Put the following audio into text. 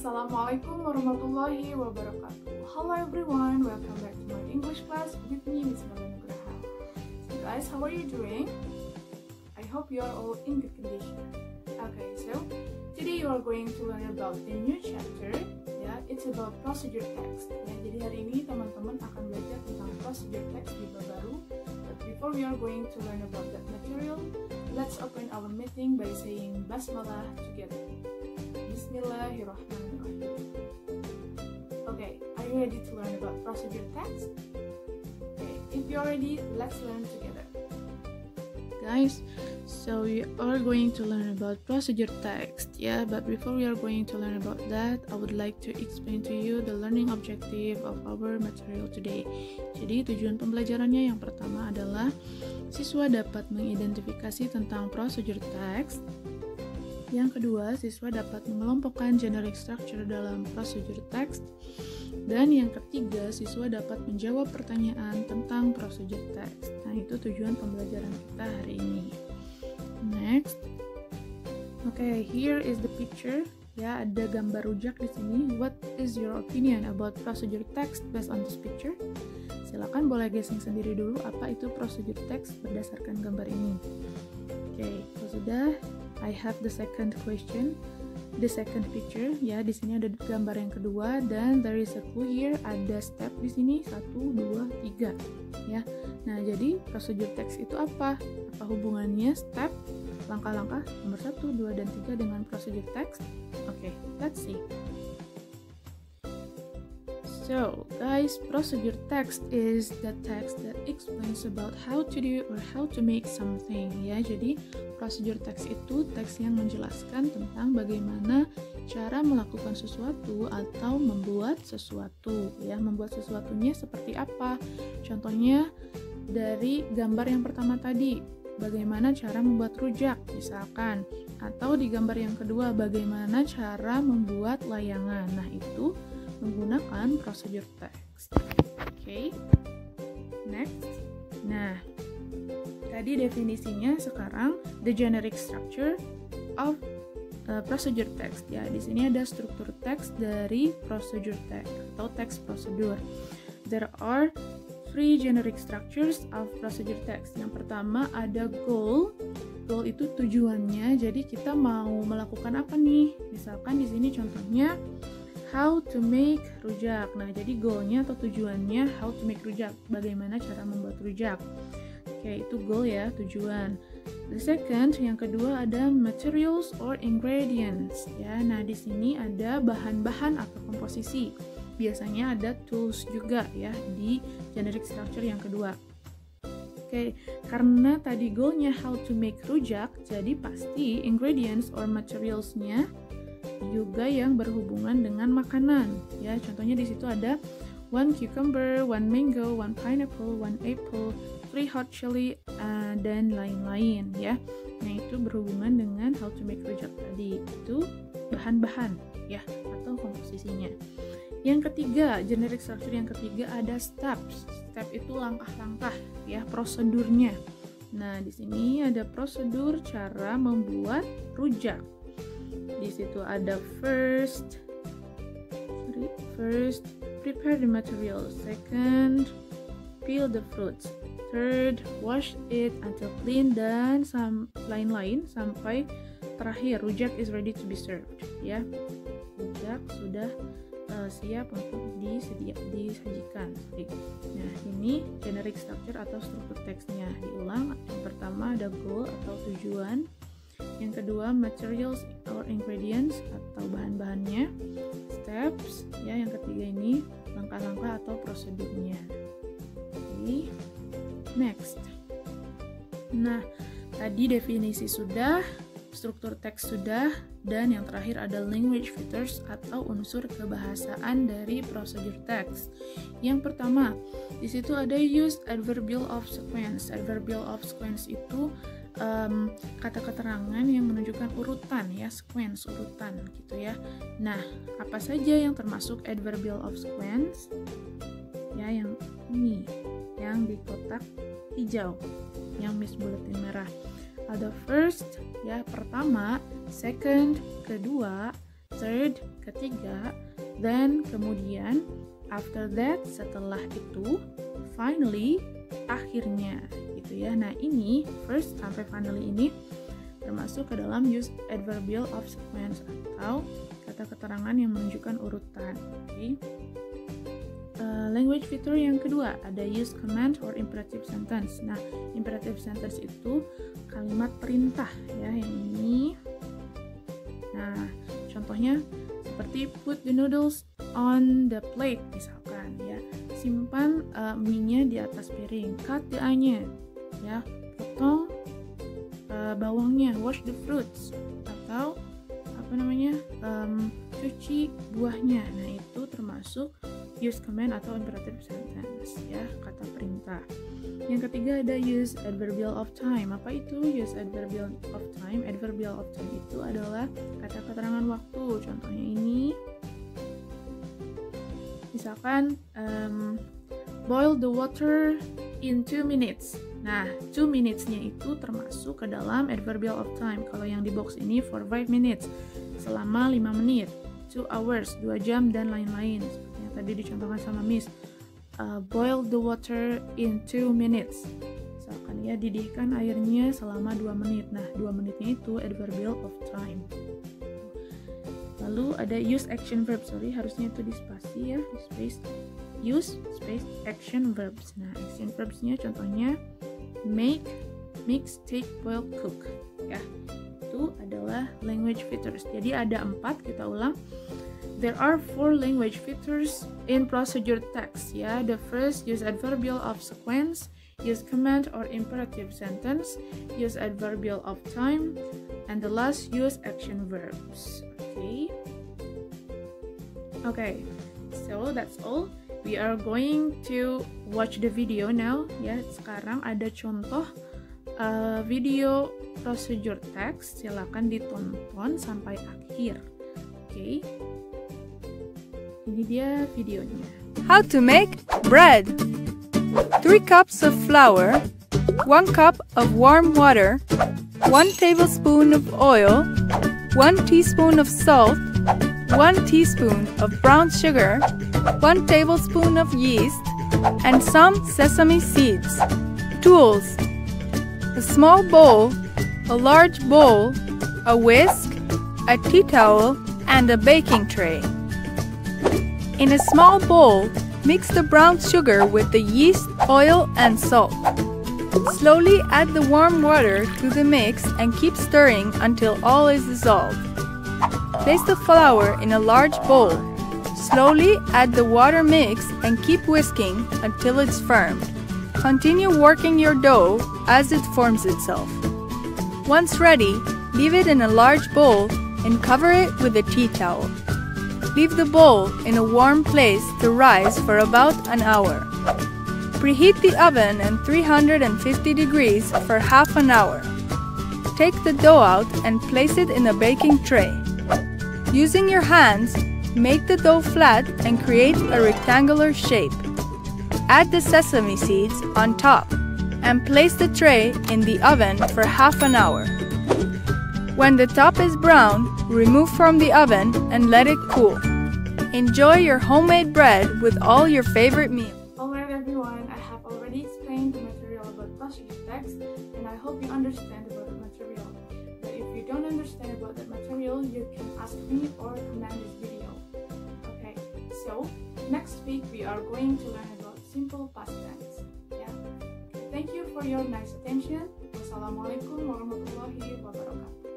Assalamualaikum warahmatullahi wabarakatuh. Hello everyone, welcome back to my English class with me, Miss Bella Nugraha. So guys, how are you doing? I hope you are all in good condition. Okay, so today you are going to learn about the new chapter. Ya, it's about procedure text. Ya, jadi hari ini teman-teman akan belajar tentang procedure text di bab baru. But before we are going to learn about that material, let's open our meeting by saying Basmalah together. Bismillahirrahmanirrahim. Okay, are you ready to learn about procedure text? Okay, if you're ready, let's learn together. Guys, so we are going to learn about procedure text, yeah, but before we are going to learn about that, I would like to explain to you the learning objective of our material today. Jadi tujuan pembelajarannya yang pertama adalah siswa dapat mengidentifikasi tentang procedure text. Yang kedua, siswa dapat mengelompokkan generic structure dalam procedure text. Dan yang ketiga, siswa dapat menjawab pertanyaan tentang procedure text. Nah, itu tujuan pembelajaran kita hari ini. Next. Okay, here is the picture. Ya, ada gambar rujak di sini. What is your opinion about procedure text based on this picture? Silakan boleh guessing sendiri dulu apa itu procedure text berdasarkan gambar ini. Okay, kalau sudah, I have the second question, the second picture. Ya, di sini ada gambar yang kedua dan there is a clue here. Ada step di sini 1, 2, 3. Ya, nah jadi procedure text itu apa? Apa hubungannya step, langkah-langkah nomor 1, 2, dan 3 dengan procedure text? Okay, let's see. So, guys, procedure text is the text that explains about how to do or how to make something. Ya, jadi procedure text itu teks yang menjelaskan tentang bagaimana cara melakukan sesuatu atau membuat sesuatu. Ya, membuat sesuatunya seperti apa? Contohnya dari gambar yang pertama tadi, bagaimana cara membuat rujak, misalkan. Atau di gambar yang kedua, bagaimana cara membuat layangan. Nah, itu menggunakan procedure text. Okay, next. Nah, tadi definisinya. Sekarang the generic structure of procedure text. Ya, di sini ada struktur teks dari procedure text atau teks prosedur. There are 3 generic structures of procedure text. Yang pertama ada goal. Goal itu tujuannya. Jadi kita mau melakukan apa nih? Misalkan di sini contohnya how to make rujak. Nah, jadi goalnya atau tujuannya how to make rujak. Bagaimana cara membuat rujak. Oke, itu goal ya, tujuan. The second, yang kedua ada materials or ingredients. Ya, nah di sini ada bahan-bahan atau komposisi. Biasanya ada tools juga ya di generic structure yang kedua. Oke, karena tadi goalnya how to make rujak, jadi pasti ingredients or materialsnya juga yang berhubungan dengan makanan. Ya, contohnya di situ ada 1 cucumber, 1 mango, 1 pineapple, 1 apple, 3 hot chili, dan lain-lain ya. Nah, itu berhubungan dengan how to make rujak tadi. Itu bahan-bahan ya atau komposisinya. Yang ketiga, generic structure yang ketiga ada steps. Step itu langkah-langkah ya, prosedurnya. Nah, di sini ada prosedur cara membuat rujak. Di situ ada first, prepare the materials. Second, peel the fruits. Third, wash it until clean, dan lain-lain sampai terakhir rujak is ready to be served. Ya, rujak sudah siap untuk disajikan. Nah, ini generic structure atau struktur teksnya. Diulang, yang pertama ada goal atau tujuan. Yang kedua, materials or ingredients atau bahan-bahannya. Steps, ya, yang ketiga ini langkah-langkah atau prosedurnya. Oke, next. Nah, tadi definisi sudah, struktur teks sudah, dan yang terakhir ada language features atau unsur kebahasaan dari procedure text. Yang pertama, di situ ada used adverbial of sequence. Adverbial of sequence itu kata keterangan yang menunjukkan urutan ya, sequence, urutan gitu ya. Nah, apa saja yang termasuk adverbial of sequence? Ya, yang ini, yang di kotak hijau, yang Miss buletin merah. Ada first, ya, pertama, second, kedua, third, ketiga, then, kemudian, after that, setelah itu, finally, akhirnya, gitu ya. Nah, ini first sampai finally ini termasuk ke dalam use adverbial of sequence atau kata keterangan yang menunjukkan urutan. Okay. Language feature yang kedua ada use command or imperative sentence. Nah, imperative sentence itu kalimat perintah ya, yang ini. Nah, contohnya seperti put the noodles on the plate misalkan ya. Simpan mie-nya di atas piring. Cut the onion ya. Potong bawangnya. Wash the fruits atau cuci buahnya. Nah, itu termasuk use command atau imperative sentence ya, kata perintah. Yang ketiga ada use adverbial of time. Apa itu use adverbial of time? Adverbial of time itu adalah kata keterangan waktu. Contohnya ini, misalkan boil the water in 2 minutes. Nah, 2 minutes-nya itu termasuk ke dalam adverbial of time. Kalau yang di box ini for 5 minutes, selama 5 menit, 2 hours, 2 jam, dan lain-lain. Seperti yang tadi dicontohkan sama Miss. Boil the water in 2 minutes. Misalkan ya, didihkan airnya selama 2 menit. Nah, 2 menitnya itu adverbial of time. Lalu ada use action verbs. Sorry, harusnya itu di spasi ya, di space. Use space action verbs. Nah, action verbs-nya contohnya make, mix, take, boil, cook. Ya, itu adalah language features. Jadi ada 4, kita ulang. There are 4 language features in procedure text. Ya, the first use adverbial of sequence, use command or imperative sentence, use adverbial of time, and the last use action verbs. Okay, so that's all. We are going to watch the video now. Ya, sekarang ada contoh video procedure text. Silakan ditonton sampai akhir. Oke. Ini dia videonya. How to make bread. 3 cups of flour, 1 cup of warm water, 1 tablespoon of oil, 1 teaspoon of salt, 1 teaspoon of brown sugar, 1 tablespoon of yeast, and some sesame seeds. Tools: a small bowl, a large bowl, a whisk, a tea towel, and a baking tray. In a small bowl, mix the brown sugar with the yeast, oil, and salt. Slowly add the warm water to the mix and keep stirring until all is dissolved. Place the flour in a large bowl. Slowly add the water mix and keep whisking until it's firm. Continue working your dough as it forms itself. Once ready, leave it in a large bowl and cover it with a tea towel. Leave the bowl in a warm place to rise for about an hour. Preheat the oven at 350 degrees for half an hour. Take the dough out and place it in a baking tray. Using your hands, make the dough flat and create a rectangular shape. Add the sesame seeds on top and place the tray in the oven for half an hour. When the top is brown, remove from the oven and let it cool. Enjoy your homemade bread with all your favorite meals. Alright everyone, I have already explained the material about procedure text and I hope you understand about the material. But if you don't understand about the material, you can ask me or comment this video. Okay, so next week we are going to learn about simple past tense. Yeah. Thank you for your nice attention. Wassalamualaikum warahmatullahi wabarakatuh.